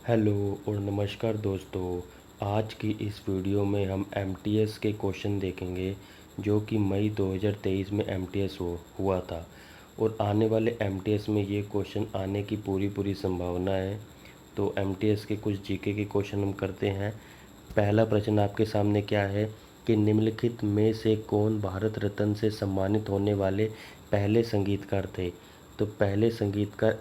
Hello और नमस्कार दोस्तों। आज की इस वीडियो में हम एमटीएस के क्वेश्चन देखेंगे जो कि मई 2023 में एमटीएस हुआ था और आने वाले एमटीएस में ये क्वेश्चन आने की पूरी संभावना है। तो एमटीएस के कुछ जीके के क्वेश्चन हम करते हैं। पहला प्रश्न आपके सामने क्या है कि निम्नलिखित में से कौन भारत रत्न से सम्मानित होने वाले पहले संगीतकार थे। तो पहले संगीतकार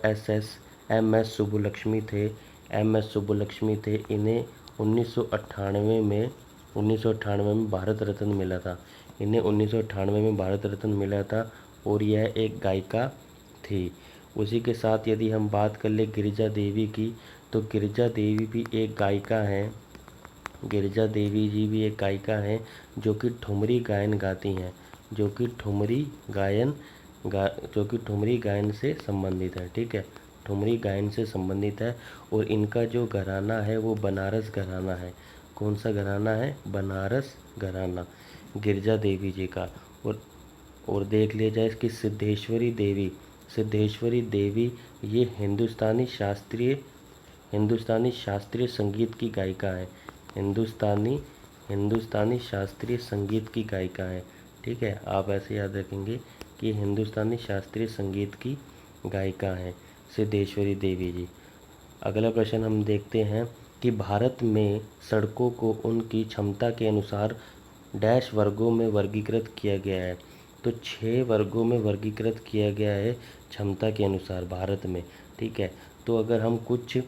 एम एस सुब्बुलक्ष्मी थे। एम एस सुब्बुलक्ष्मी थे। इन्हें 1998 में भारत रत्न मिला था। इन्हें 1998 में भारत रत्न मिला था और यह एक गायिका थी। उसी के साथ यदि हम बात कर ले गिरिजा देवी की, तो गिरिजा देवी भी एक गायिका हैं। गिरिजा देवी जी भी एक गायिका हैं जो कि ठुमरी गायन गाती हैं, जो कि ठुमरी गायन से संबंधित है। ठीक है, ठुमरी गायन से संबंधित है और इनका जो घराना है वो बनारस घराना है। कौन सा घराना है? बनारस घराना गिरिजा देवी जी का। और देख लिया जाए इसकी सिद्धेश्वरी देवी ये हिंदुस्तानी शास्त्रीय संगीत की गायिका है। हिंदुस्तानी शास्त्रीय संगीत की गायिका है। ठीक है, आप ऐसे याद रखेंगे कि हिंदुस्तानी शास्त्रीय संगीत की गायिका हैं सिद्धेश्वरी देवी जी। अगला प्रश्न हम देखते हैं कि भारत में सड़कों को उनकी क्षमता के अनुसार डैश वर्गों में वर्गीकृत किया गया है। तो 6 वर्गों में वर्गीकृत किया गया है क्षमता के अनुसार भारत में। ठीक है, तो अगर हम कुछ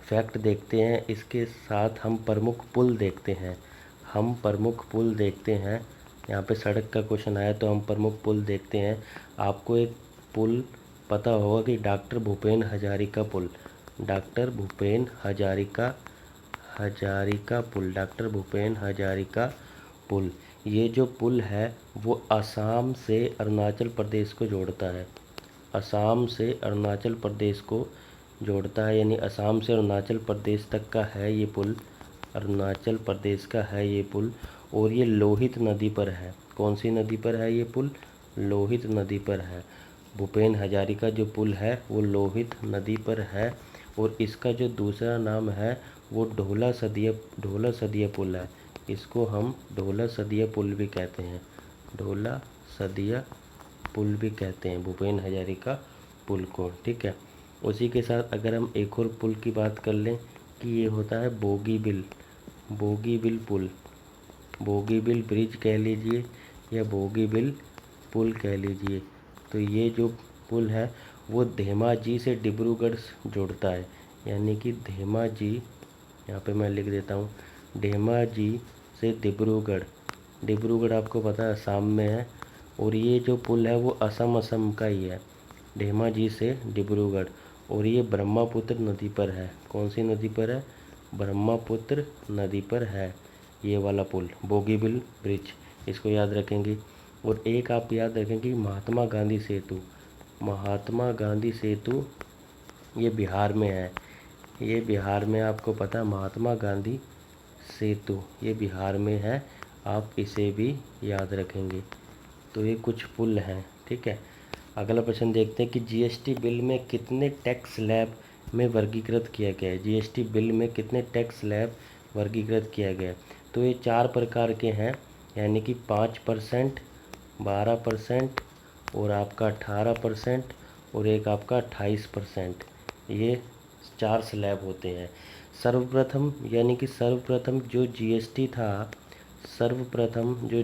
फैक्ट देखते हैं, इसके साथ हम प्रमुख पुल देखते हैं। यहाँ पे सड़क का क्वेश्चन आया तो हम प्रमुख पुल देखते हैं। आपको एक पुल पता होगा कि डॉक्टर भूपेन हजारिका पुल। डॉक्टर भूपेन हजारिका पुल। ये जो पुल है वो असम से अरुणाचल प्रदेश को जोड़ता है। यानी असम से अरुणाचल प्रदेश तक का है ये पुल। अरुणाचल प्रदेश का है ये पुल और ये लोहित नदी पर है। कौन सी नदी पर है ये पुल? लोहित नदी पर है। भूपेन हजारिका जो पुल है वो लोहित नदी पर है और इसका जो दूसरा नाम है वो ढोला सदिया पुल है। इसको हम ढोला सदिया पुल भी कहते हैं। ढोला सदिया पुल भी कहते हैं भूपेन हजारिका पुल को। ठीक है, उसी के साथ अगर हम एक और पुल की बात कर लें कि ये होता है बोगीबिल पुल। बोगीबिल ब्रिज कह लीजिए या बोगीबिल पुल कह लीजिए। तो ये जो पुल है वो धेमाजी से डिब्रूगढ़ जोड़ता है। यानी कि धेमाजी, यहाँ पे मैं लिख देता हूँ, धेमाजी से डिब्रूगढ़ आपको पता है असम में है और ये जो पुल है वो असम का ही है, धेमाजी से डिब्रूगढ़। और ये ब्रह्मपुत्र नदी पर है। कौन सी नदी पर है? ब्रह्मपुत्र नदी पर है ये वाला पुल, बोगीबिल ब्रिज। इसको याद रखेंगे। और एक आप याद रखेंगे महात्मा गांधी सेतु ये बिहार में है। ये बिहार में आपको पता है महात्मा गांधी सेतु ये बिहार में है, आप इसे भी याद रखेंगे। तो ये कुछ पुल हैं। ठीक है, अगला प्रश्न देखते हैं कि जीएसटी बिल में कितने टैक्स स्लैब में वर्गीकृत किया गया है। जीएसटी बिल में कितने टैक्स स्लैब वर्गीकृत किया गया है? तो ये 4 प्रकार के हैं, यानी कि 5%, 12% और आपका 18% और एक आपका 28%। ये 4 स्लैब होते हैं। सर्वप्रथम जो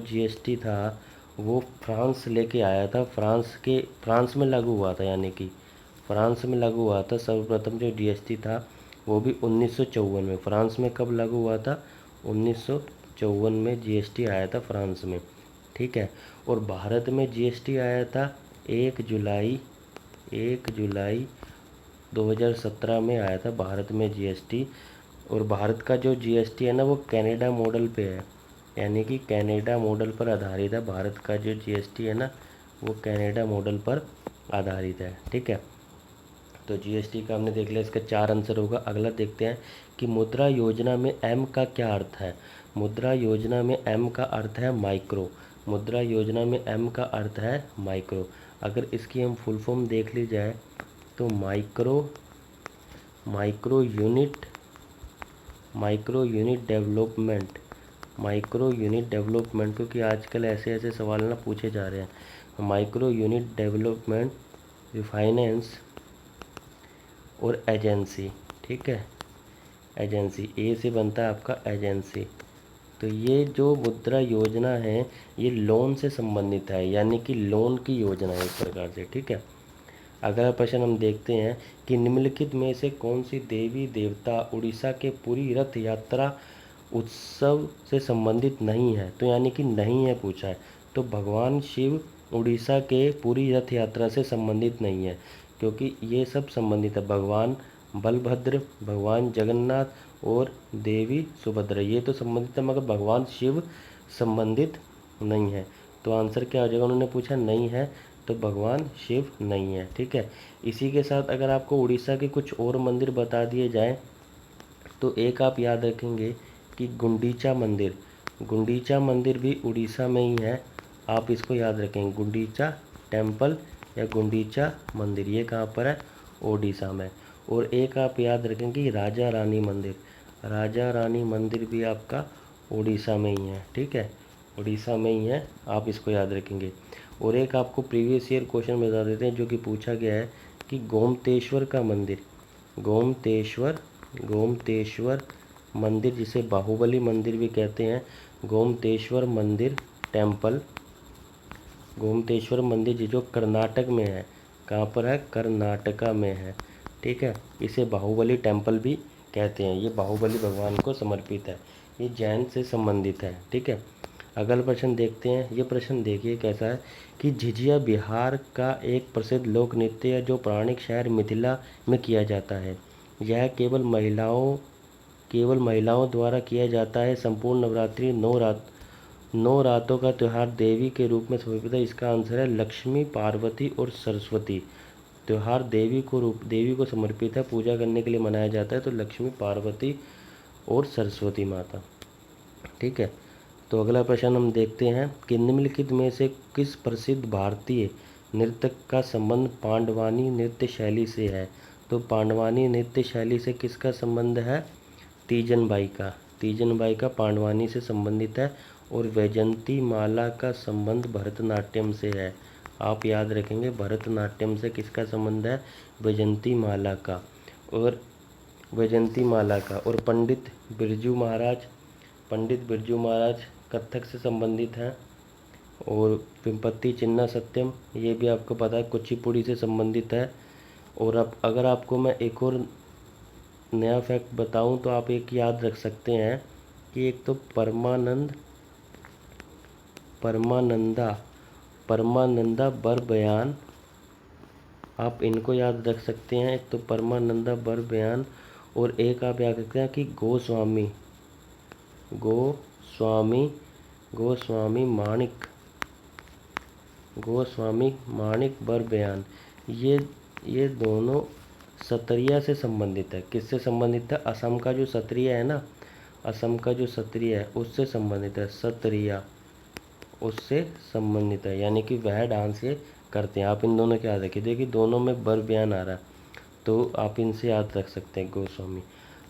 जीएसटी था वो फ्रांस लेके आया था। फ्रांस में लागू हुआ था। यानी कि फ्रांस में लागू हुआ था सर्वप्रथम जो जीएसटी था वो भी 1954 में। फ्रांस में कब लागू हुआ था? 1954 में जीएसटी आया था फ्रांस में। ठीक है, और भारत में जीएसटी आया था 1 जुलाई 2017 में आया था भारत में जीएसटी। और भारत का जो जीएसटी है ना वो कनाडा मॉडल पे है। यानी कि कनाडा मॉडल पर आधारित है। भारत का जो जीएसटी है ना वो कनाडा मॉडल पर आधारित है। ठीक है, तो जीएसटी का हमने देख लिया, इसका 4 आंसर होगा। अगला देखते हैं कि मुद्रा योजना में एम का क्या अर्थ है। मुद्रा योजना में एम का अर्थ है माइक्रो। मुद्रा योजना में एम का अर्थ है माइक्रो। अगर इसकी हम फुल फॉर्म देख ली जाए तो micro unit development, micro unit development, क्योंकि आजकल ऐसे ऐसे सवाल ना पूछे जा रहे हैं। माइक्रो यूनिट डेवलपमेंट फाइनेंस और एजेंसी, ठीक है, एजेंसी, ए से बनता है आपका एजेंसी। तो ये जो मुद्रा योजना है ये लोन से संबंधित है, यानी कि लोन की योजना है एक प्रकार से, ठीक है। अगला प्रश्न हम देखते हैं कि निम्नलिखित में से कौन सी देवी देवता उड़ीसा के पुरी रथ यात्रा उत्सव से संबंधित नहीं है। तो यानी कि नहीं है पूछा है, तो भगवान शिव उड़ीसा के पुरी रथ यात्रा से संबंधित नहीं है, क्योंकि ये सब संबंधित है, भगवान बलभद्र, भगवान जगन्नाथ और देवी सुभद्रा, ये तो संबंधित है, मगर भगवान शिव संबंधित नहीं है। तो आंसर क्या हो जाएगा, उन्होंने पूछा नहीं है, तो भगवान शिव नहीं है, ठीक है। इसी के साथ अगर आपको उड़ीसा के कुछ और मंदिर बता दिए जाएं, तो एक आप याद रखेंगे कि गुंडीचा मंदिर, गुंडीचा मंदिर भी उड़ीसा में ही है, आप इसको याद रखेंगे, गुंडीचा टेम्पल या गुंडीचा मंदिर, ये कहाँ पर है, ओडिशा में। और एक आप याद रखेंगे राजा रानी मंदिर, राजा रानी मंदिर भी आपका उड़ीसा में ही है, ठीक है, उड़ीसा में ही है, आप इसको याद रखेंगे। और एक आपको प्रीवियस ईयर क्वेश्चन बता देते हैं जो कि पूछा गया है कि गोमतेश्वर का मंदिर, गोमतेश्वर मंदिर जिसे बाहुबली मंदिर भी कहते हैं, गोमतेश्वर मंदिर टेम्पल, गोमतेश्वर मंदिर जो कर्नाटक में है, कहाँ पर है, कर्नाटका में है, ठीक है, इसे बाहुबली टेम्पल भी कहते हैं, ये बाहुबली भगवान को समर्पित है, ये जैन से संबंधित है, ठीक है। अगला प्रश्न देखते हैं, ये प्रश्न देखिए कैसा है कि झिझिया बिहार का एक प्रसिद्ध लोक नृत्य है जो पौराणिक शहर मिथिला में किया जाता है। यह केवल महिलाओं द्वारा किया जाता है। संपूर्ण नवरात्रि 9 रातों का त्यौहार देवी के रूप में समर्पित है। इसका आंसर है लक्ष्मी, पार्वती और सरस्वती। त्यौहार देवी को समर्पित है, पूजा करने के लिए मनाया जाता है, तो लक्ष्मी, पार्वती और सरस्वती माता, ठीक है। तो अगला प्रश्न हम देखते हैं कि निम्नलिखित में से किस प्रसिद्ध भारतीय नृत्य का संबंध पांडवानी नृत्य शैली से है। तो पांडवानी नृत्य शैली से किसका संबंध है, तीजन बाई का पांडवानी से संबंधित है। और वैजंती माला का संबंध भरतनाट्यम से है, आप याद रखेंगे, भरतनाट्यम से किसका संबंध है, वैजंती माला का। और पंडित बिरजू महाराज कथक से संबंधित हैं। और पिंपत्ती चिन्ना सत्यम, ये भी आपको पता है, कुचिपुड़ी से संबंधित है। और अब अगर आपको मैं एक और नया फैक्ट बताऊं तो आप एक याद रख सकते हैं कि एक तो परमानंदा बर बयान, आप इनको याद रख सकते हैं, एक तो परमानंदा बर बयान, और एक आप याद रखते हैं कि गोस्वामी माणिक बर बयान, ये दोनों सत्रिया से संबंधित है। किससे संबंधित है, असम का जो सत्रिया है ना, असम का जो सत्रिया है उससे संबंधित है, सत्रिया उससे संबंधित है, यानी कि वह डांस ये करते हैं। आप इन दोनों के याद रखिए, देखिए दोनों में बर बयान आ रहा है, तो आप इनसे याद रख सकते हैं, गोस्वामी।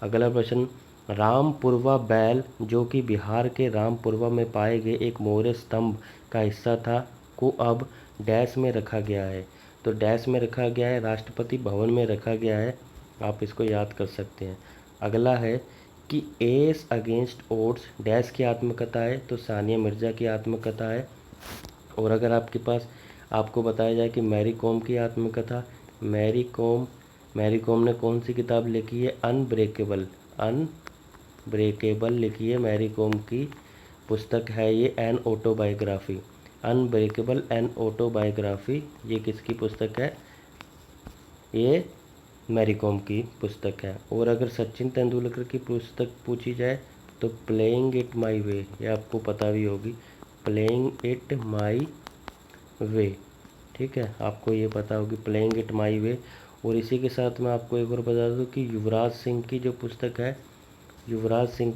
अगला प्रश्न, रामपुरवा बैल जो कि बिहार के रामपुरवा में पाए गए एक मौर्य स्तंभ का हिस्सा था को अब डैश में रखा गया है। तो डैश में रखा गया है, राष्ट्रपति भवन में रखा गया है, आप इसको याद कर सकते हैं। अगला है कि एस अगेंस्ट ओड्स डैश की आत्मकथा है, तो सानिया मिर्ज़ा की आत्मकथा है। और अगर आपके पास आपको बताया जाए कि मैरी कॉम की आत्मकथा, मैरी कॉम ने कौन सी किताब लिखी है, अनब्रेकेबल लिखी है, मैरी कॉम की पुस्तक है ये, an autobiography, unbreakable an autobiography, ये किसकी पुस्तक है, ये मैरी कॉम की पुस्तक है। और अगर सचिन तेंदुलकर की पुस्तक पूछी जाए तो प्लेइंग इट माई वे, ये आपको पता भी होगी, प्लेइंग इट माई वे, ठीक है, आपको ये पता होगी, प्लेइंग इट माई वे। और इसी के साथ मैं आपको एक और बता दूं कि युवराज सिंह की जो पुस्तक है, युवराज सिंह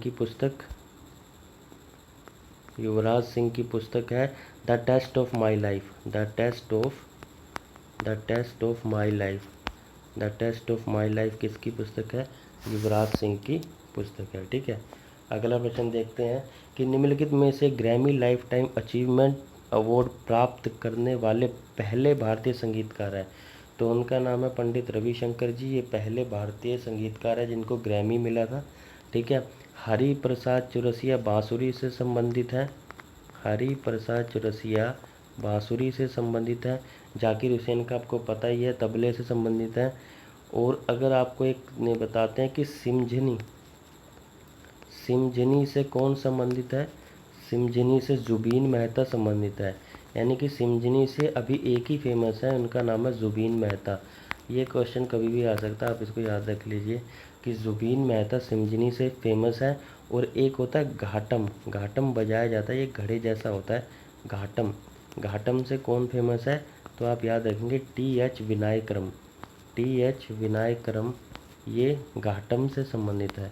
की पुस्तक है the test of my life, the test of my life किसकी पुस्तक है? युवराज सिंह की पुस्तक है। ठीक है, अगला प्रश्न देखते हैं कि निम्नलिखित में से Grammy life time achievement award प्राप्त करने वाले पहले भारतीय संगीतकार हैं। तो उनका नाम है पंडित रविशंकर जी। ये पहले भारतीय संगीतकार है जिनको ग्रैमी मिला था। ठीक है, हरि प्रसाद चौरसिया बांसुरी से संबंधित है। हरि प्रसाद चौरसिया बांसुरी से संबंधित है। जाकिर हुसैन का आपको पता ही है, तबले से संबंधित है। और अगर आपको एक ने बताते हैं कि सिमझनी, सिमझनी से कौन संबंधित है? सिमझनी से जुबीन मेहता संबंधित है। यानी कि सिमझनी से अभी एक ही फेमस है, उनका नाम है जुबीन मेहता। ये क्वेश्चन कभी भी आ सकता है, आप इसको याद रख लीजिए कि जुबीन मेहता सिमझनी से फेमस है। और एक होता है घाटम, घाटम बजाया जाता है, ये घड़े जैसा होता है घाटम। घाटम से कौन फेमस है? तो आप याद रखेंगे टी.एच. विनायकरम। टी.एच. विनायकरम ये घाटम से संबंधित है।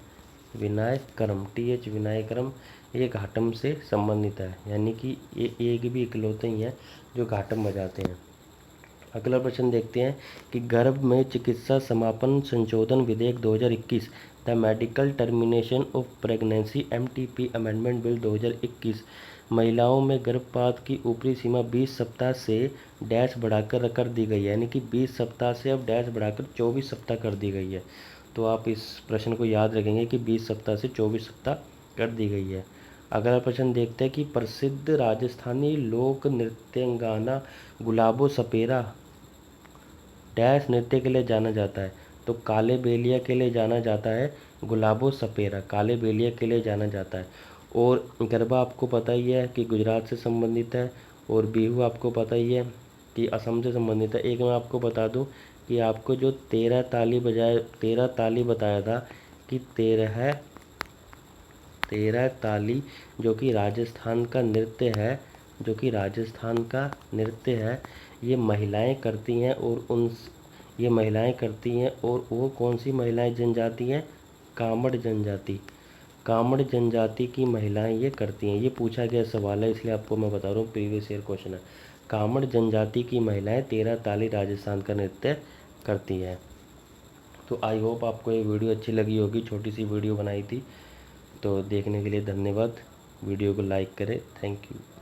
विनायकरम, टी.एच. विनायकरम ये घाटम से संबंधित है। यानी कि ये एक भी इकलौते ही हैं जो घाटम बजाते हैं। अगला प्रश्न देखते हैं कि गर्भ में चिकित्सा समापन संशोधन विधेयक 2021 the medical termination of pregnancy MTP amendment bill 2021 महिलाओं में गर्भपात की ऊपरी सीमा 20 सप्ताह से डैश बढ़ाकर कर दी गई है। यानी कि 20 सप्ताह से अब डैश बढ़ाकर 24 सप्ताह कर दी गई है। तो आप इस प्रश्न को याद रखेंगे कि 20 सप्ताह से 24 सप्ताह कर दी गई है। अगला प्रश्न देखते हैं कि प्रसिद्ध राजस्थानी लोक नृत्यांगना गुलाबो सपेरा डैश नृत्य के लिए जाना जाता है। तो काले बेलिया के लिए जाना जाता है, गुलाबो सपेरा काले बेलिया के लिए जाना जाता है। और गरबा आपको पता ही है कि गुजरात से संबंधित है। और बिहू आपको पता ही है कि असम से संबंधित है। एक मैं आपको बता दूं कि आपको जो 13 ताली बताया था कि 13 ताली जो कि राजस्थान का नृत्य है, ये महिलाएं करती हैं। और ये महिलाएं करती हैं और वो कौन सी महिलाएं जनजाति हैं? कामड़ जनजाति की महिलाएं ये करती हैं। ये पूछा गया सवाल है, इसलिए आपको मैं बता रहा हूँ, प्रीवियस ईयर क्वेश्चन है। कामड़ जनजाति की महिलाएं 13 ताली राजस्थान का नृत्य करती हैं। तो आई होप आपको ये वीडियो अच्छी लगी होगी, छोटी सी वीडियो बनाई थी। तो देखने के लिए धन्यवाद। वीडियो को लाइक करें। Thank you.